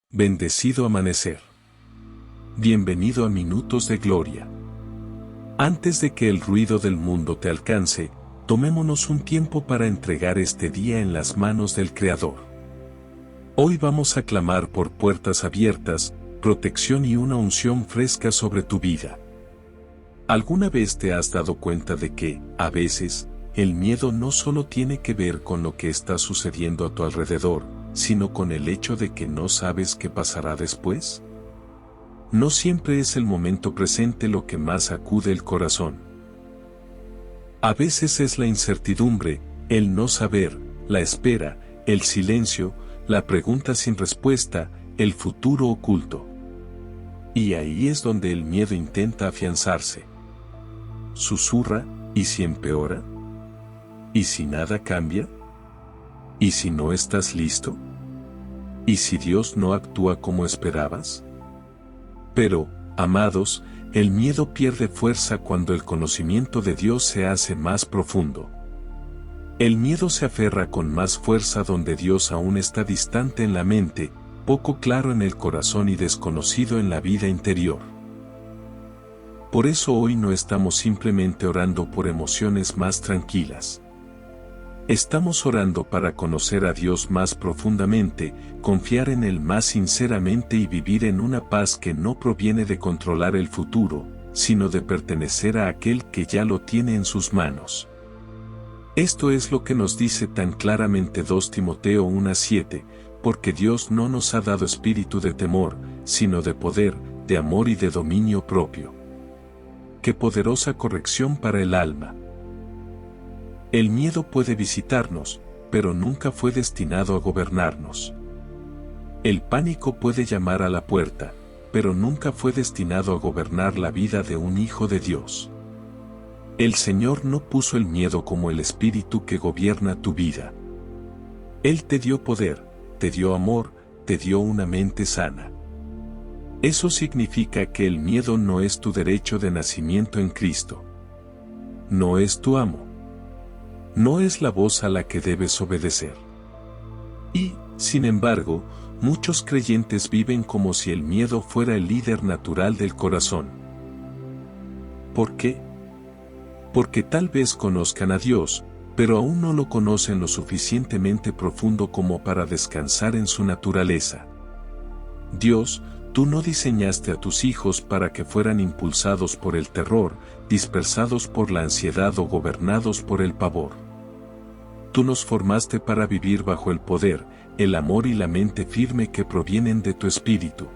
Bendecido amanecer. Bienvenido a Minutos de Gloria. Antes de que el ruido del mundo te alcance, tomémonos un tiempo para entregar este día en las manos del Creador. Hoy vamos a clamar por puertas abiertas, protección y una unción fresca sobre tu vida. ¿Alguna vez te has dado cuenta de que, a veces, el miedo no solo tiene que ver con lo que está sucediendo a tu alrededor, sino con el hecho de que no sabes qué pasará después? No siempre es el momento presente lo que más acude el corazón. A veces es la incertidumbre, el no saber, la espera, el silencio, la pregunta sin respuesta, el futuro oculto. Y ahí es donde el miedo intenta afianzarse. Susurra, ¿y si empeora? ¿Y si nada cambia? ¿Y si no estás listo? ¿Y si Dios no actúa como esperabas? Pero, amados, el miedo pierde fuerza cuando el conocimiento de Dios se hace más profundo. El miedo se aferra con más fuerza donde Dios aún está distante en la mente, poco claro en el corazón y desconocido en la vida interior. Por eso hoy no estamos simplemente orando por emociones más tranquilas. Estamos orando para conocer a Dios más profundamente, confiar en Él más sinceramente y vivir en una paz que no proviene de controlar el futuro, sino de pertenecer a aquel que ya lo tiene en sus manos. Esto es lo que nos dice tan claramente 2 Timoteo 1:7, porque Dios no nos ha dado espíritu de temor, sino de poder, de amor y de dominio propio. ¡Qué poderosa corrección para el alma! El miedo puede visitarnos, pero nunca fue destinado a gobernarnos. El pánico puede llamar a la puerta, pero nunca fue destinado a gobernar la vida de un hijo de Dios. El Señor no puso el miedo como el espíritu que gobierna tu vida. Él te dio poder, te dio amor, te dio una mente sana. Eso significa que el miedo no es tu derecho de nacimiento en Cristo. No es tu amo. No es la voz a la que debes obedecer. Y, sin embargo, muchos creyentes viven como si el miedo fuera el líder natural del corazón. ¿Por qué? Porque tal vez conozcan a Dios, pero aún no lo conocen lo suficientemente profundo como para descansar en su naturaleza. Dios, tú no diseñaste a tus hijos para que fueran impulsados por el terror, dispersados por la ansiedad o gobernados por el pavor. Tú nos formaste para vivir bajo el poder, el amor y la mente firme que provienen de tu espíritu.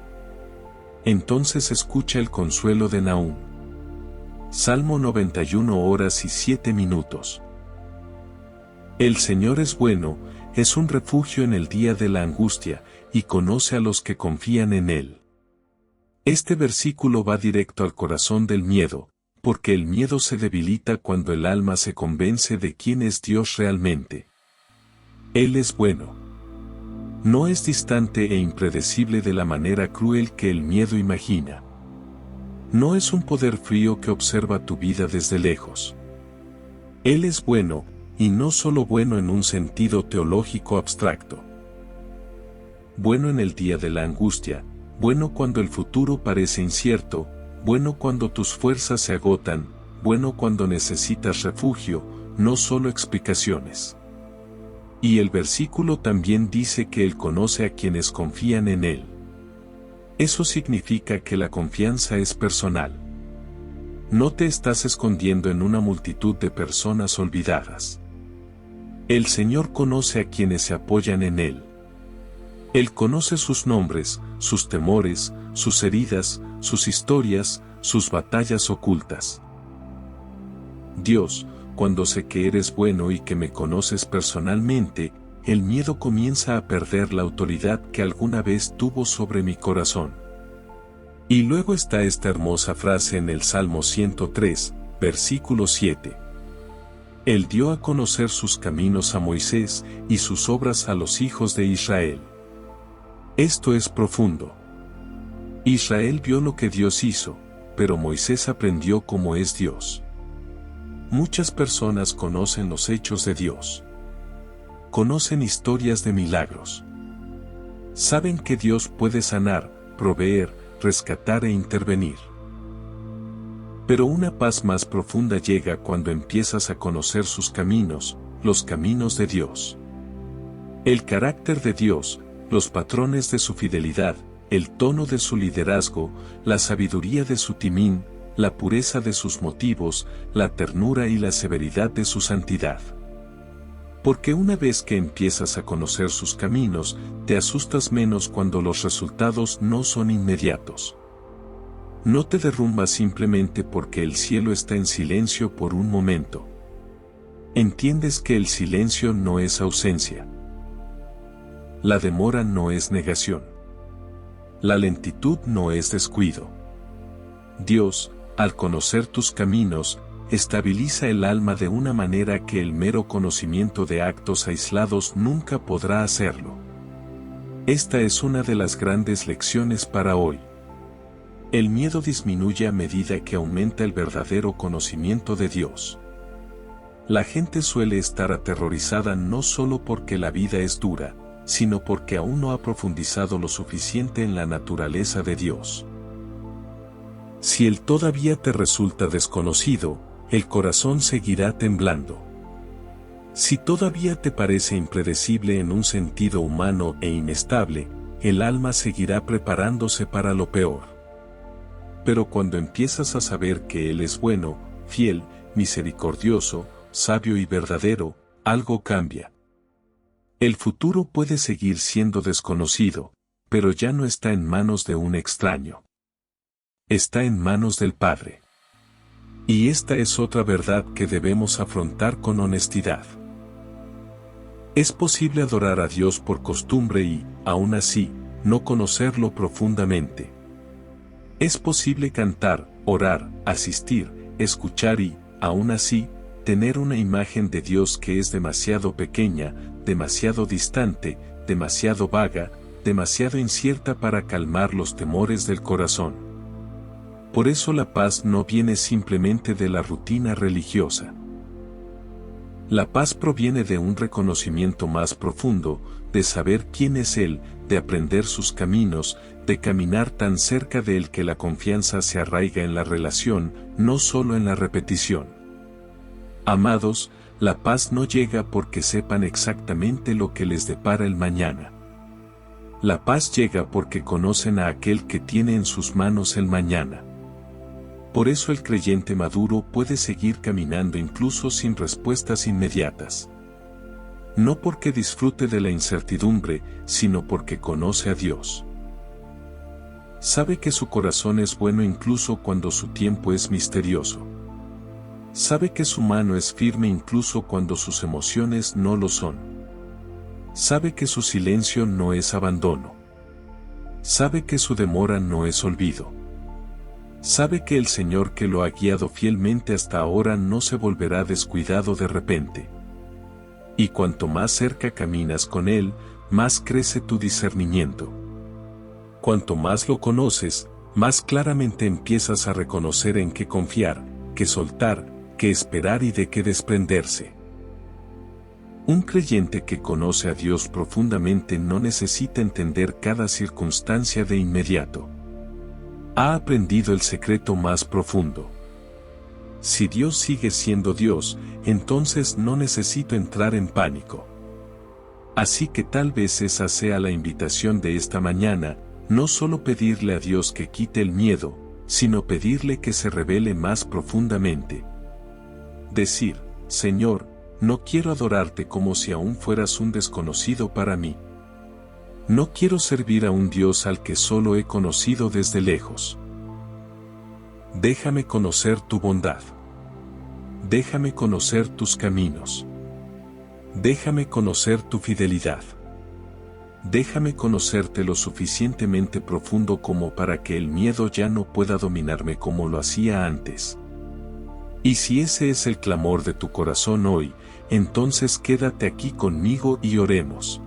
Entonces escucha el consuelo de Nahum. Salmo 91 horas y 7 minutos. El Señor es bueno, es un refugio en el día de la angustia, y conoce a los que confían en Él. Este versículo va directo al corazón del miedo, porque el miedo se debilita cuando el alma se convence de quién es Dios realmente. Él es bueno. No es distante e impredecible de la manera cruel que el miedo imagina. No es un poder frío que observa tu vida desde lejos. Él es bueno, y no solo bueno en un sentido teológico abstracto. Bueno en el día de la angustia, bueno cuando el futuro parece incierto, bueno cuando tus fuerzas se agotan, bueno cuando necesitas refugio, no solo explicaciones. Y el versículo también dice que Él conoce a quienes confían en Él. Eso significa que la confianza es personal. No te estás escondiendo en una multitud de personas olvidadas. El Señor conoce a quienes se apoyan en Él. Él conoce sus nombres, sus temores, sus heridas, sus historias, sus batallas ocultas. Dios, cuando sé que eres bueno y que me conoces personalmente, el miedo comienza a perder la autoridad que alguna vez tuvo sobre mi corazón. Y luego está esta hermosa frase en el Salmo 103, versículo 7. Él dio a conocer sus caminos a Moisés y sus obras a los hijos de Israel. Esto es profundo. Israel vio lo que Dios hizo, pero Moisés aprendió cómo es Dios. Muchas personas conocen los hechos de Dios. Conocen historias de milagros. Saben que Dios puede sanar, proveer, rescatar e intervenir. Pero una paz más profunda llega cuando empiezas a conocer sus caminos, los caminos de Dios. El carácter de Dios, los patrones de su fidelidad, el tono de su liderazgo, la sabiduría de su timín, la pureza de sus motivos, la ternura y la severidad de su santidad. Porque una vez que empiezas a conocer sus caminos, te asustas menos cuando los resultados no son inmediatos. No te derrumbas simplemente porque el cielo está en silencio por un momento. Entiendes que el silencio no es ausencia. La demora no es negación. La lentitud no es descuido. Dios, al conocer tus caminos, estabiliza el alma de una manera que el mero conocimiento de actos aislados nunca podrá hacerlo. Esta es una de las grandes lecciones para hoy. El miedo disminuye a medida que aumenta el verdadero conocimiento de Dios. La gente suele estar aterrorizada no solo porque la vida es dura, sino porque aún no ha profundizado lo suficiente en la naturaleza de Dios. Si Él todavía te resulta desconocido, el corazón seguirá temblando. Si todavía te parece impredecible en un sentido humano e inestable, el alma seguirá preparándose para lo peor. Pero cuando empiezas a saber que Él es bueno, fiel, misericordioso, sabio y verdadero, algo cambia. El futuro puede seguir siendo desconocido, pero ya no está en manos de un extraño. Está en manos del Padre. Y esta es otra verdad que debemos afrontar con honestidad. Es posible adorar a Dios por costumbre y, aún así, no conocerlo profundamente. Es posible cantar, orar, asistir, escuchar y, aún así, tener una imagen de Dios que es demasiado pequeña, demasiado distante, demasiado vaga, demasiado incierta para calmar los temores del corazón. Por eso la paz no viene simplemente de la rutina religiosa. La paz proviene de un reconocimiento más profundo, de saber quién es Él, de aprender sus caminos, de caminar tan cerca de Él que la confianza se arraiga en la relación, no solo en la repetición. Amados, la paz no llega porque sepan exactamente lo que les depara el mañana. La paz llega porque conocen a aquel que tiene en sus manos el mañana. Por eso el creyente maduro puede seguir caminando incluso sin respuestas inmediatas. No porque disfrute de la incertidumbre, sino porque conoce a Dios. Sabe que su corazón es bueno incluso cuando su tiempo es misterioso. Sabe que su mano es firme incluso cuando sus emociones no lo son. Sabe que su silencio no es abandono. Sabe que su demora no es olvido. Sabe que el Señor que lo ha guiado fielmente hasta ahora no se volverá descuidado de repente. Y cuanto más cerca caminas con Él, más crece tu discernimiento. Cuanto más lo conoces, más claramente empiezas a reconocer en qué confiar, qué soltar, qué esperar y de qué desprenderse. Un creyente que conoce a Dios profundamente no necesita entender cada circunstancia de inmediato. Ha aprendido el secreto más profundo. Si Dios sigue siendo Dios, entonces no necesito entrar en pánico. Así que tal vez esa sea la invitación de esta mañana, no solo pedirle a Dios que quite el miedo, sino pedirle que se revele más profundamente. Decir, Señor, no quiero adorarte como si aún fueras un desconocido para mí. No quiero servir a un Dios al que solo he conocido desde lejos. Déjame conocer tu bondad. Déjame conocer tus caminos. Déjame conocer tu fidelidad. Déjame conocerte lo suficientemente profundo como para que el miedo ya no pueda dominarme como lo hacía antes. Y si ese es el clamor de tu corazón hoy, entonces quédate aquí conmigo y oremos.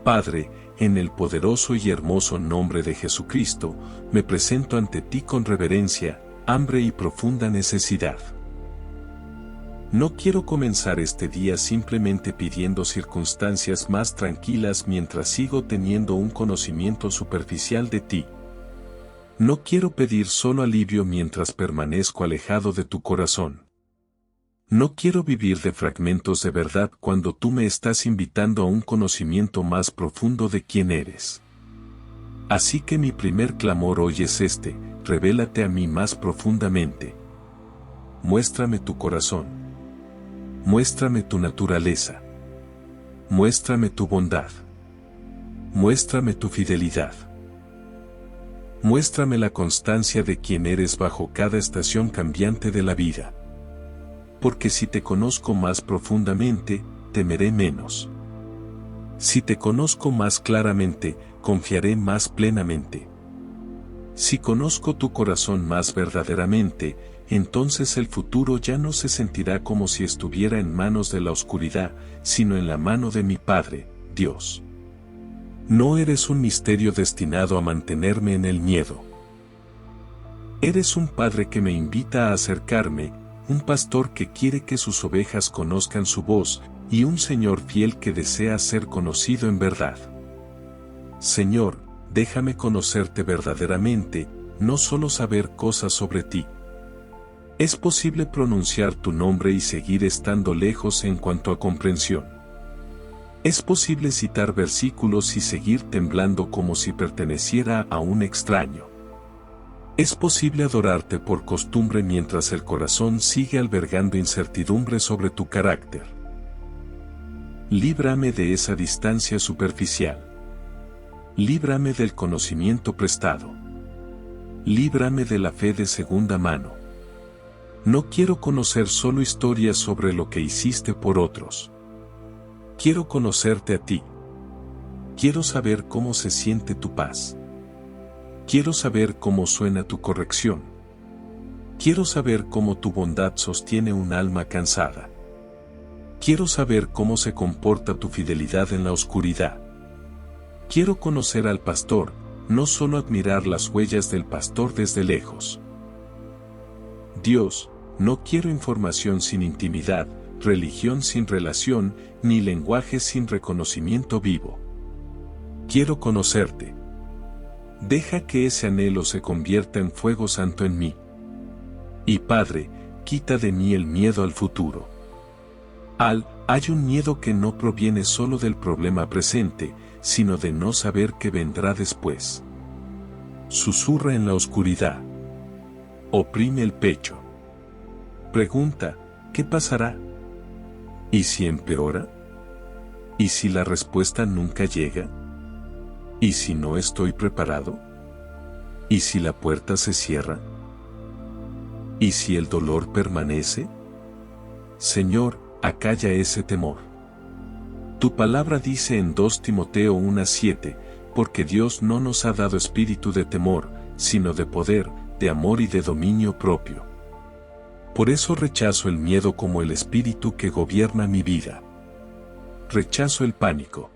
Padre, en el poderoso y hermoso nombre de Jesucristo, me presento ante ti con reverencia, hambre y profunda necesidad. No quiero comenzar este día simplemente pidiendo circunstancias más tranquilas mientras sigo teniendo un conocimiento superficial de ti. No quiero pedir solo alivio mientras permanezco alejado de tu corazón. No quiero vivir de fragmentos de verdad cuando tú me estás invitando a un conocimiento más profundo de quién eres. Así que mi primer clamor hoy es este: revélate a mí más profundamente. Muéstrame tu corazón. Muéstrame tu naturaleza. Muéstrame tu bondad. Muéstrame tu fidelidad. Muéstrame la constancia de quién eres bajo cada estación cambiante de la vida. Porque si te conozco más profundamente, temeré menos. Si te conozco más claramente, confiaré más plenamente. Si conozco tu corazón más verdaderamente, entonces el futuro ya no se sentirá como si estuviera en manos de la oscuridad, sino en la mano de mi Padre, Dios. No eres un misterio destinado a mantenerme en el miedo. Eres un Padre que me invita a acercarme, un pastor que quiere que sus ovejas conozcan su voz, y un Señor fiel que desea ser conocido en verdad. Señor, déjame conocerte verdaderamente, no solo saber cosas sobre ti. Es posible pronunciar tu nombre y seguir estando lejos en cuanto a comprensión. Es posible citar versículos y seguir temblando como si perteneciera a un extraño. Es posible adorarte por costumbre mientras el corazón sigue albergando incertidumbre sobre tu carácter. Líbrame de esa distancia superficial. Líbrame del conocimiento prestado. Líbrame de la fe de segunda mano. No quiero conocer solo historias sobre lo que hiciste por otros. Quiero conocerte a ti. Quiero saber cómo se siente tu paz. Quiero saber cómo suena tu corrección. Quiero saber cómo tu bondad sostiene un alma cansada. Quiero saber cómo se comporta tu fidelidad en la oscuridad. Quiero conocer al pastor, no solo admirar las huellas del pastor desde lejos. Dios, no quiero información sin intimidad, religión sin relación, ni lenguaje sin reconocimiento vivo. Quiero conocerte. Deja que ese anhelo se convierta en fuego santo en mí. Y Padre, quita de mí el miedo al futuro. Hay un miedo que no proviene solo del problema presente, sino de no saber qué vendrá después. Susurra en la oscuridad. Oprime el pecho. Pregunta, ¿qué pasará? ¿Y si empeora? ¿Y si la respuesta nunca llega? ¿Y si no estoy preparado? ¿Y si la puerta se cierra? ¿Y si el dolor permanece? Señor, acalla ese temor. Tu palabra dice en 2 Timoteo 1:7, porque Dios no nos ha dado espíritu de temor, sino de poder, de amor y de dominio propio. Por eso rechazo el miedo como el espíritu que gobierna mi vida. Rechazo el pánico.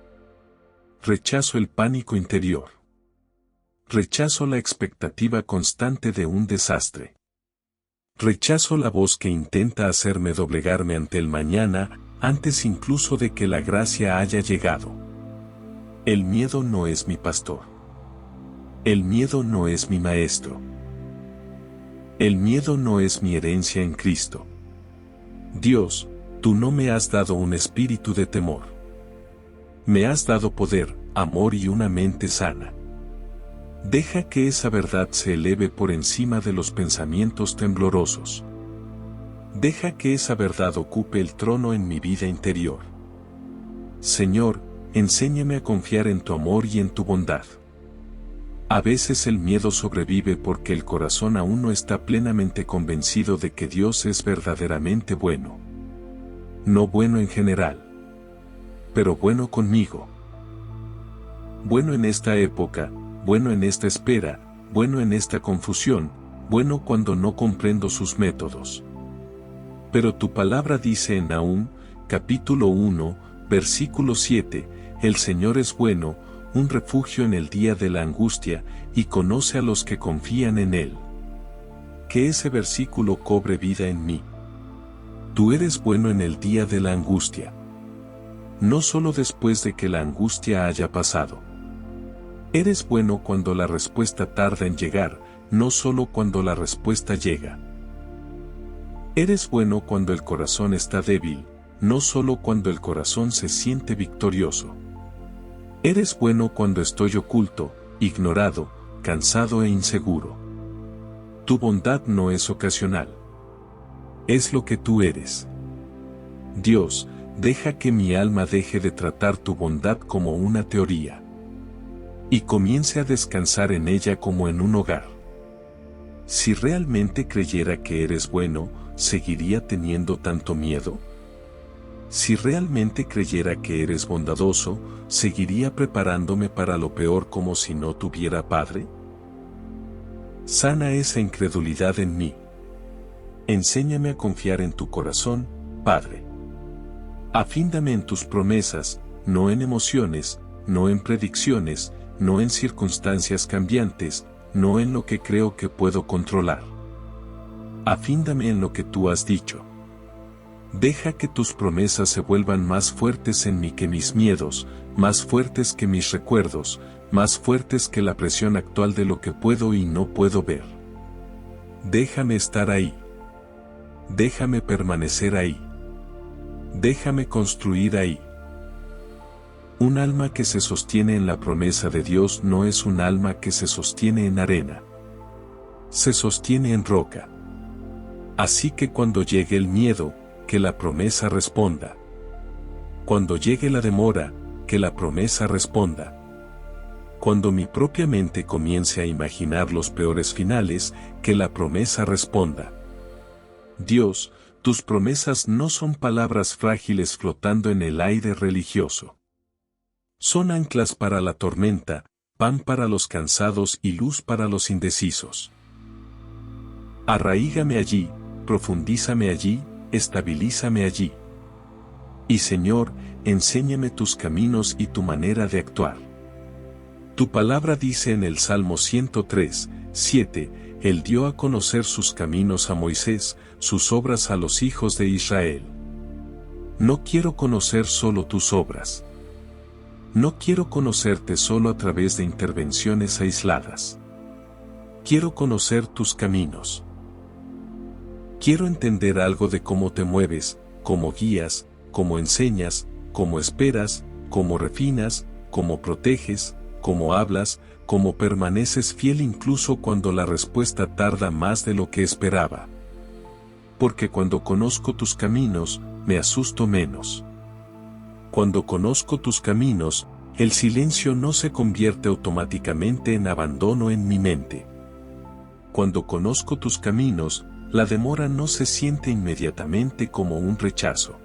Rechazo el pánico interior. Rechazo la expectativa constante de un desastre. Rechazo la voz que intenta hacerme doblegarme ante el mañana, antes incluso de que la gracia haya llegado. El miedo no es mi pastor. El miedo no es mi maestro. El miedo no es mi herencia en Cristo. Dios, tú no me has dado un espíritu de temor. Me has dado poder, amor y una mente sana. Deja que esa verdad se eleve por encima de los pensamientos temblorosos. Deja que esa verdad ocupe el trono en mi vida interior. Señor, enséñame a confiar en tu amor y en tu bondad. A veces el miedo sobrevive porque el corazón aún no está plenamente convencido de que Dios es verdaderamente bueno. No bueno en general, pero bueno conmigo. Bueno en esta época, bueno en esta espera, bueno en esta confusión, bueno cuando no comprendo sus métodos. Pero tu palabra dice en Nahum, capítulo 1, versículo 7, el Señor es bueno, un refugio en el día de la angustia, y conoce a los que confían en Él. Que ese versículo cobre vida en mí. Tú eres bueno en el día de la angustia. No solo después de que la angustia haya pasado. Eres bueno cuando la respuesta tarda en llegar, no solo cuando la respuesta llega. Eres bueno cuando el corazón está débil, no solo cuando el corazón se siente victorioso. Eres bueno cuando estoy oculto, ignorado, cansado e inseguro. Tu bondad no es ocasional. Es lo que tú eres. Dios, deja que mi alma deje de tratar tu bondad como una teoría. Y comience a descansar en ella como en un hogar. Si realmente creyera que eres bueno, ¿seguiría teniendo tanto miedo? Si realmente creyera que eres bondadoso, ¿seguiría preparándome para lo peor como si no tuviera padre? Sana esa incredulidad en mí. Enséñame a confiar en tu corazón, Padre. Afíndame en tus promesas, no en emociones, no en predicciones, no en circunstancias cambiantes, no en lo que creo que puedo controlar. Afíndame en lo que tú has dicho. Deja que tus promesas se vuelvan más fuertes en mí que mis miedos, más fuertes que mis recuerdos, más fuertes que la presión actual de lo que puedo y no puedo ver. Déjame estar ahí. Déjame permanecer ahí. Déjame construir ahí. Un alma que se sostiene en la promesa de Dios no es un alma que se sostiene en arena. Se sostiene en roca. Así que cuando llegue el miedo, que la promesa responda. Cuando llegue la demora, que la promesa responda. Cuando mi propia mente comience a imaginar los peores finales, que la promesa responda. Dios, tus promesas no son palabras frágiles flotando en el aire religioso. Son anclas para la tormenta, pan para los cansados y luz para los indecisos. Arraígame allí, profundízame allí, estabilízame allí. Y Señor, enséñame tus caminos y tu manera de actuar. Tu palabra dice en el Salmo 103, 7, Él dio a conocer sus caminos a Moisés, sus obras a los hijos de Israel. No quiero conocer solo tus obras. No quiero conocerte solo a través de intervenciones aisladas. Quiero conocer tus caminos. Quiero entender algo de cómo te mueves, cómo guías, cómo enseñas, cómo esperas, cómo refinas, cómo proteges, cómo hablas, cómo permaneces fiel incluso cuando la respuesta tarda más de lo que esperaba. Porque cuando conozco tus caminos, me asusto menos. Cuando conozco tus caminos, el silencio no se convierte automáticamente en abandono en mi mente. Cuando conozco tus caminos, la demora no se siente inmediatamente como un rechazo.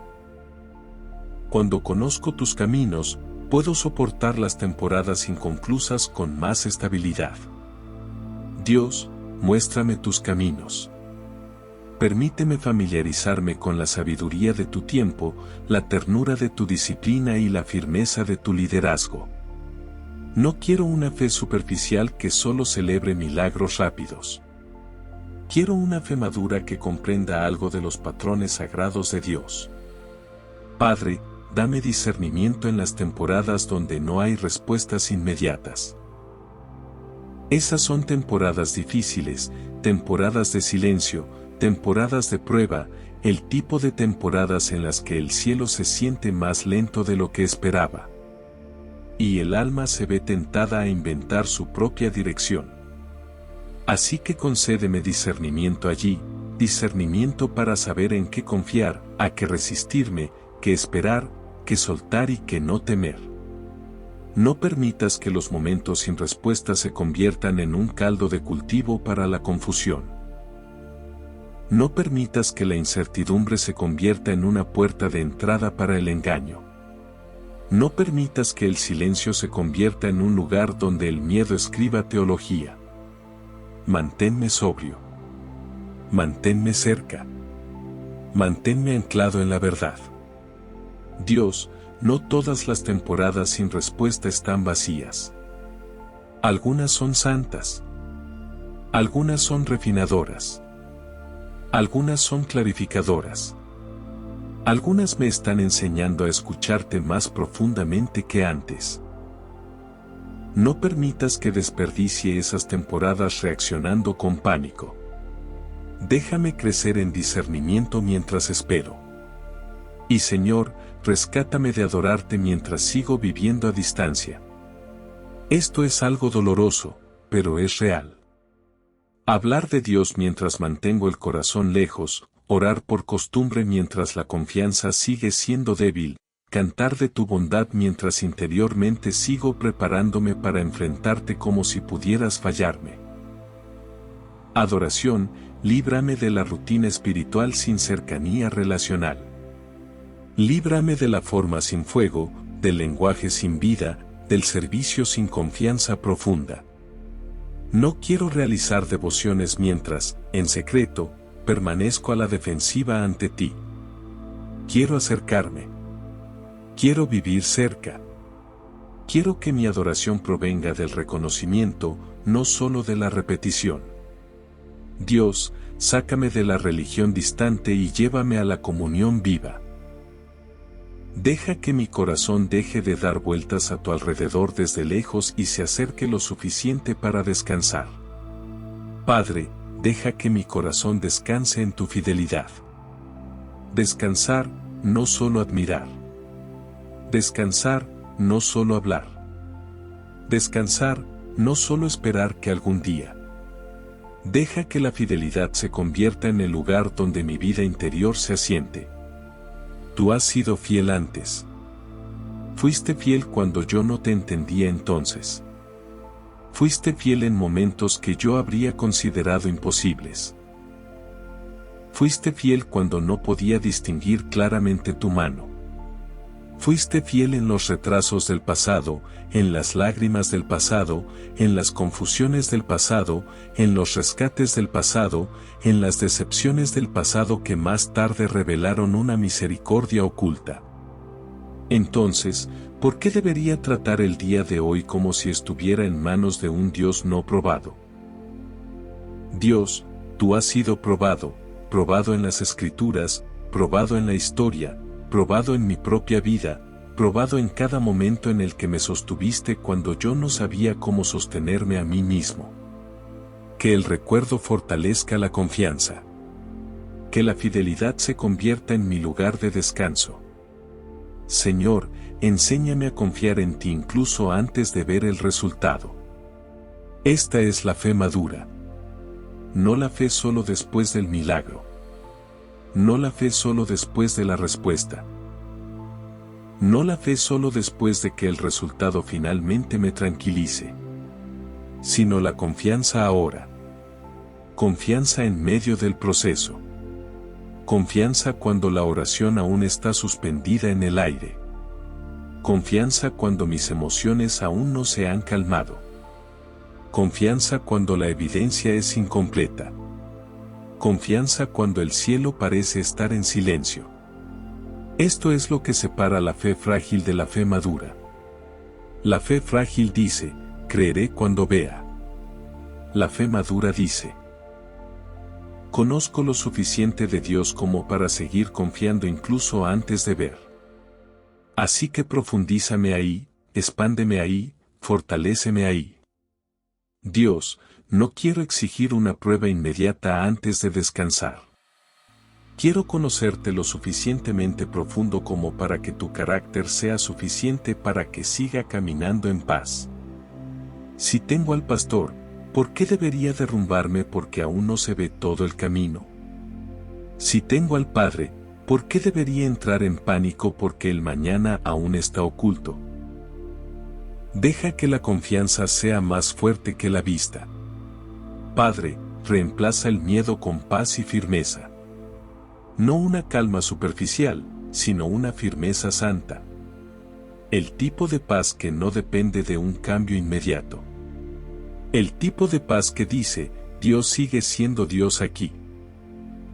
Cuando conozco tus caminos, puedo soportar las temporadas inconclusas con más estabilidad. Dios, muéstrame tus caminos. Permíteme familiarizarme con la sabiduría de tu tiempo, la ternura de tu disciplina y la firmeza de tu liderazgo. No quiero una fe superficial que solo celebre milagros rápidos. Quiero una fe madura que comprenda algo de los patrones sagrados de Dios. Padre, dame discernimiento en las temporadas donde no hay respuestas inmediatas. Esas son temporadas difíciles, temporadas de silencio, temporadas de prueba, el tipo de temporadas en las que el cielo se siente más lento de lo que esperaba. Y el alma se ve tentada a inventar su propia dirección. Así que concédeme discernimiento allí, discernimiento para saber en qué confiar, a qué resistirme, qué esperar, qué soltar y qué no temer. No permitas que los momentos sin respuesta se conviertan en un caldo de cultivo para la confusión. No permitas que la incertidumbre se convierta en una puerta de entrada para el engaño. No permitas que el silencio se convierta en un lugar donde el miedo escriba teología. Manténme sobrio. Manténme cerca. Manténme anclado en la verdad. Dios, no todas las temporadas sin respuesta están vacías. Algunas son santas. Algunas son refinadoras. Algunas son clarificadoras. Algunas me están enseñando a escucharte más profundamente que antes. No permitas que desperdicie esas temporadas reaccionando con pánico. Déjame crecer en discernimiento mientras espero. Y Señor, rescátame de adorarte mientras sigo viviendo a distancia. Esto es algo doloroso, pero es real. Hablar de Dios mientras mantengo el corazón lejos, orar por costumbre mientras la confianza sigue siendo débil, cantar de tu bondad mientras interiormente sigo preparándome para enfrentarte como si pudieras fallarme. Adoración, líbrame de la rutina espiritual sin cercanía relacional. Líbrame de la forma sin fuego, del lenguaje sin vida, del servicio sin confianza profunda. No quiero realizar devociones mientras, en secreto, permanezco a la defensiva ante ti. Quiero acercarme. Quiero vivir cerca. Quiero que mi adoración provenga del reconocimiento, no solo de la repetición. Dios, sácame de la religión distante y llévame a la comunión viva. Deja que mi corazón deje de dar vueltas a tu alrededor desde lejos y se acerque lo suficiente para descansar. Padre, deja que mi corazón descanse en tu fidelidad. Descansar, no solo admirar. Descansar, no solo hablar. Descansar, no solo esperar que algún día. Deja que la fidelidad se convierta en el lugar donde mi vida interior se asiente. Tú has sido fiel antes. Fuiste fiel cuando yo no te entendía entonces. Fuiste fiel en momentos que yo habría considerado imposibles. Fuiste fiel cuando no podía distinguir claramente tu mano. Fuiste fiel en los retrasos del pasado, en las lágrimas del pasado, en las confusiones del pasado, en los rescates del pasado, en las decepciones del pasado que más tarde revelaron una misericordia oculta. Entonces, ¿por qué debería tratar el día de hoy como si estuviera en manos de un Dios no probado? Dios, tú has sido probado, probado en las Escrituras, probado en la historia, probado en mi propia vida, probado en cada momento en el que me sostuviste cuando yo no sabía cómo sostenerme a mí mismo. Que el recuerdo fortalezca la confianza. Que la fidelidad se convierta en mi lugar de descanso. Señor, enséñame a confiar en ti incluso antes de ver el resultado. Esta es la fe madura. No la fe solo después del milagro. No la fe solo después de la respuesta. No la fe solo después de que el resultado finalmente me tranquilice. Sino la confianza ahora. Confianza en medio del proceso. Confianza cuando la oración aún está suspendida en el aire. Confianza cuando mis emociones aún no se han calmado. Confianza cuando la evidencia es incompleta. Confianza cuando el cielo parece estar en silencio. Esto es lo que separa la fe frágil de la fe madura. La fe frágil dice, creeré cuando vea. La fe madura dice, conozco lo suficiente de Dios como para seguir confiando incluso antes de ver. Así que profundízame ahí, expándeme ahí, fortaléceme ahí. Dios, no quiero exigir una prueba inmediata antes de descansar. Quiero conocerte lo suficientemente profundo como para que tu carácter sea suficiente para que siga caminando en paz. Si tengo al pastor, ¿por qué debería derrumbarme porque aún no se ve todo el camino? Si tengo al Padre, ¿por qué debería entrar en pánico porque el mañana aún está oculto? Deja que la confianza sea más fuerte que la vista. Padre, reemplaza el miedo con paz y firmeza. No una calma superficial, sino una firmeza santa. El tipo de paz que no depende de un cambio inmediato. El tipo de paz que dice, Dios sigue siendo Dios aquí.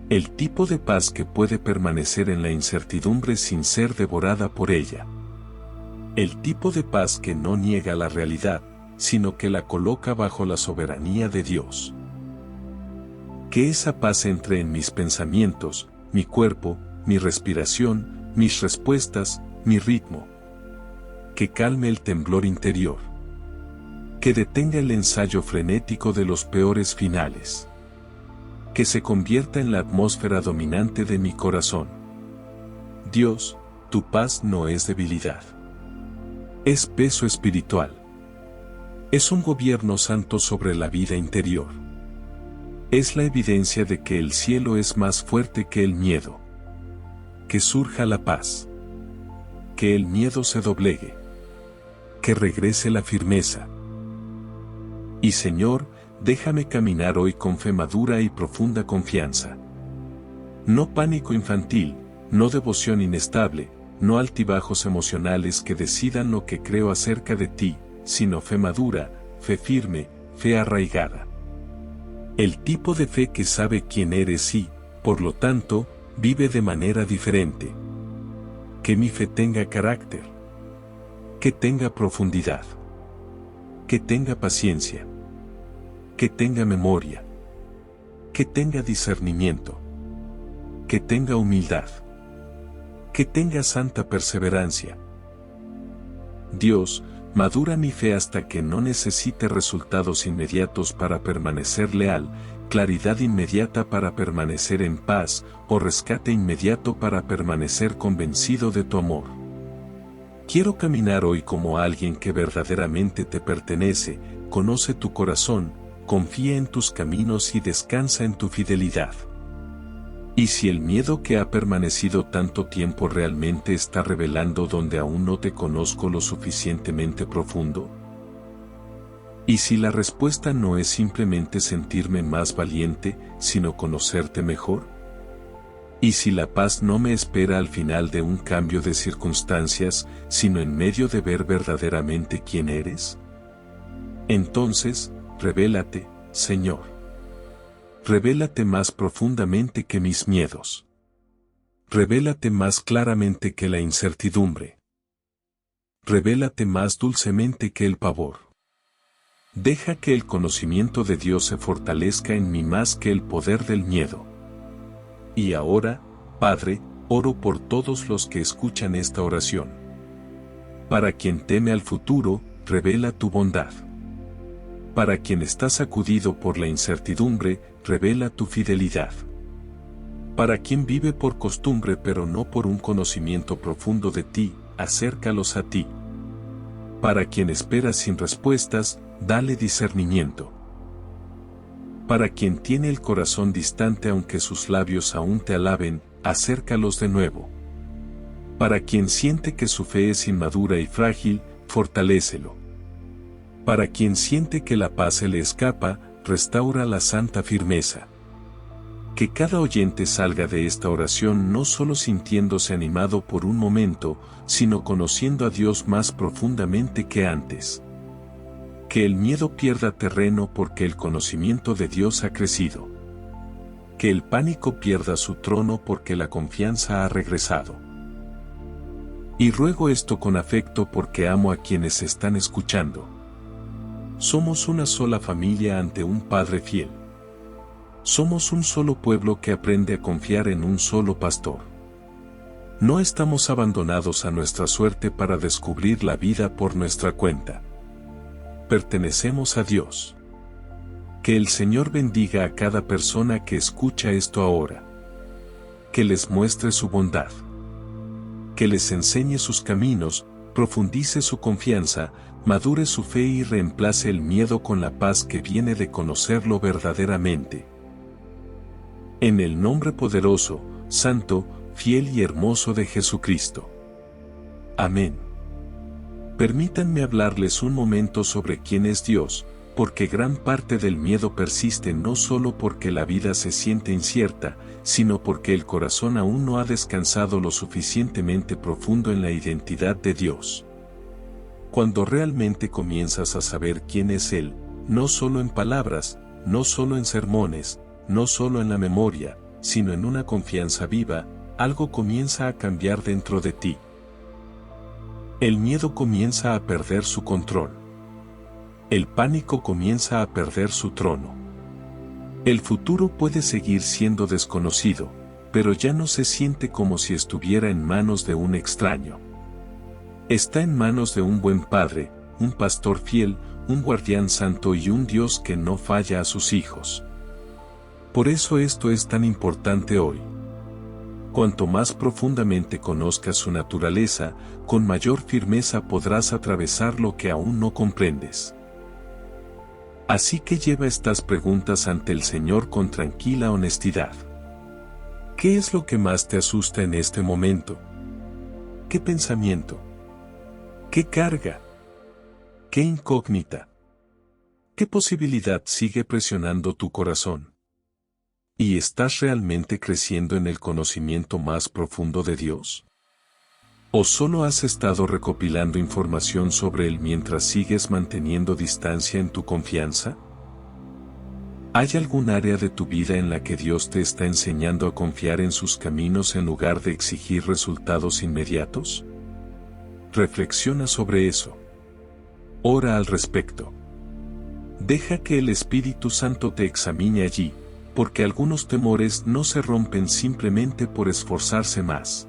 El tipo de paz que puede permanecer en la incertidumbre sin ser devorada por ella. El tipo de paz que no niega la realidad, sino que la coloca bajo la soberanía de Dios. Que esa paz entre en mis pensamientos, mi cuerpo, mi respiración, mis respuestas, mi ritmo. Que calme el temblor interior. Que detenga el ensayo frenético de los peores finales. Que se convierta en la atmósfera dominante de mi corazón. Dios, tu paz no es debilidad. Es peso espiritual. Es un gobierno santo sobre la vida interior. Es la evidencia de que el cielo es más fuerte que el miedo. Que surja la paz. Que el miedo se doblegue. Que regrese la firmeza. Y Señor, déjame caminar hoy con fe madura y profunda confianza. No pánico infantil, no devoción inestable, no altibajos emocionales que decidan lo que creo acerca de ti, sino fe madura, fe firme, fe arraigada. El tipo de fe que sabe quién eres y, por lo tanto, vive de manera diferente. Que mi fe tenga carácter. Que tenga profundidad. Que tenga paciencia. Que tenga memoria. Que tenga discernimiento. Que tenga humildad. Que tenga santa perseverancia. Dios, madura mi fe hasta que no necesite resultados inmediatos para permanecer leal, claridad inmediata para permanecer en paz, o rescate inmediato para permanecer convencido de tu amor. Quiero caminar hoy como alguien que verdaderamente te pertenece, conoce tu corazón, confía en tus caminos y descansa en tu fidelidad. ¿Y si el miedo que ha permanecido tanto tiempo realmente está revelando donde aún no te conozco lo suficientemente profundo? ¿Y si la respuesta no es simplemente sentirme más valiente, sino conocerte mejor? ¿Y si la paz no me espera al final de un cambio de circunstancias, sino en medio de ver verdaderamente quién eres? Entonces, revélate, Señor. Revélate más profundamente que mis miedos. Revélate más claramente que la incertidumbre. Revélate más dulcemente que el pavor. Deja que el conocimiento de Dios se fortalezca en mí más que el poder del miedo. Y ahora, Padre, oro por todos los que escuchan esta oración. Para quien teme al futuro, revela tu bondad. Para quien está sacudido por la incertidumbre, revela tu fidelidad. Para quien vive por costumbre pero no por un conocimiento profundo de ti, acércalos a ti. Para quien espera sin respuestas, dale discernimiento. Para quien tiene el corazón distante aunque sus labios aún te alaben, acércalos de nuevo. Para quien siente que su fe es inmadura y frágil, fortalécelo. Para quien siente que la paz se le escapa, restaura la santa firmeza. Que cada oyente salga de esta oración no solo sintiéndose animado por un momento, sino conociendo a Dios más profundamente que antes. Que el miedo pierda terreno porque el conocimiento de Dios ha crecido. Que el pánico pierda su trono porque la confianza ha regresado. Y ruego esto con afecto porque amo a quienes están escuchando. Somos una sola familia ante un Padre fiel. Somos un solo pueblo que aprende a confiar en un solo pastor. No estamos abandonados a nuestra suerte para descubrir la vida por nuestra cuenta. Pertenecemos a Dios. Que el Señor bendiga a cada persona que escucha esto ahora. Que les muestre su bondad. Que les enseñe sus caminos, profundice su confianza, madure su fe y reemplace el miedo con la paz que viene de conocerlo verdaderamente. En el nombre poderoso, santo, fiel y hermoso de Jesucristo. Amén. Permítanme hablarles un momento sobre quién es Dios, porque gran parte del miedo persiste no solo porque la vida se siente incierta, sino porque el corazón aún no ha descansado lo suficientemente profundo en la identidad de Dios. Cuando realmente comienzas a saber quién es Él, no solo en palabras, no solo en sermones, no solo en la memoria, sino en una confianza viva, algo comienza a cambiar dentro de ti. El miedo comienza a perder su control. El pánico comienza a perder su trono. El futuro puede seguir siendo desconocido, pero ya no se siente como si estuviera en manos de un extraño. Está en manos de un buen padre, un pastor fiel, un guardián santo y un Dios que no falla a sus hijos. Por eso esto es tan importante hoy. Cuanto más profundamente conozcas su naturaleza, con mayor firmeza podrás atravesar lo que aún no comprendes. Así que lleva estas preguntas ante el Señor con tranquila honestidad. ¿Qué es lo que más te asusta en este momento? ¿Qué pensamiento? ¿Qué carga? ¿Qué incógnita? ¿Qué posibilidad sigue presionando tu corazón? ¿Y estás realmente creciendo en el conocimiento más profundo de Dios? ¿O solo has estado recopilando información sobre Él mientras sigues manteniendo distancia en tu confianza? ¿Hay algún área de tu vida en la que Dios te está enseñando a confiar en sus caminos en lugar de exigir resultados inmediatos? Reflexiona sobre eso. Ora al respecto. Deja que el Espíritu Santo te examine allí, porque algunos temores no se rompen simplemente por esforzarse más.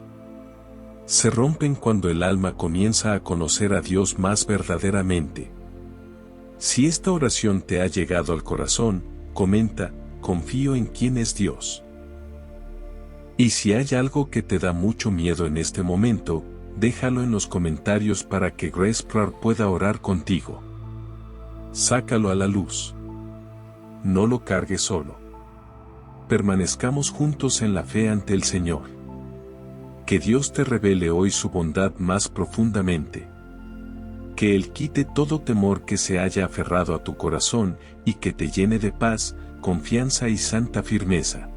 Se rompen cuando el alma comienza a conocer a Dios más verdaderamente. Si esta oración te ha llegado al corazón, comenta, confío en quién es Dios. Y si hay algo que te da mucho miedo en este momento, déjalo en los comentarios para que Grace Prayer pueda orar contigo. Sácalo a la luz. No lo cargues solo. Permanezcamos juntos en la fe ante el Señor. Que Dios te revele hoy su bondad más profundamente. Que Él quite todo temor que se haya aferrado a tu corazón y que te llene de paz, confianza y santa firmeza.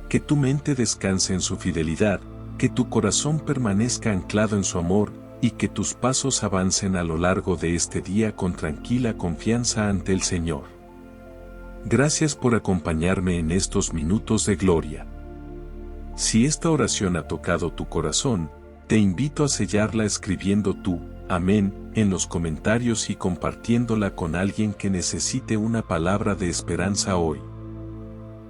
Que tu mente descanse en su fidelidad, que tu corazón permanezca anclado en su amor, y que tus pasos avancen a lo largo de este día con tranquila confianza ante el Señor. Gracias por acompañarme en estos minutos de gloria. Si esta oración ha tocado tu corazón, te invito a sellarla escribiendo tu amén en los comentarios y compartiéndola con alguien que necesite una palabra de esperanza hoy.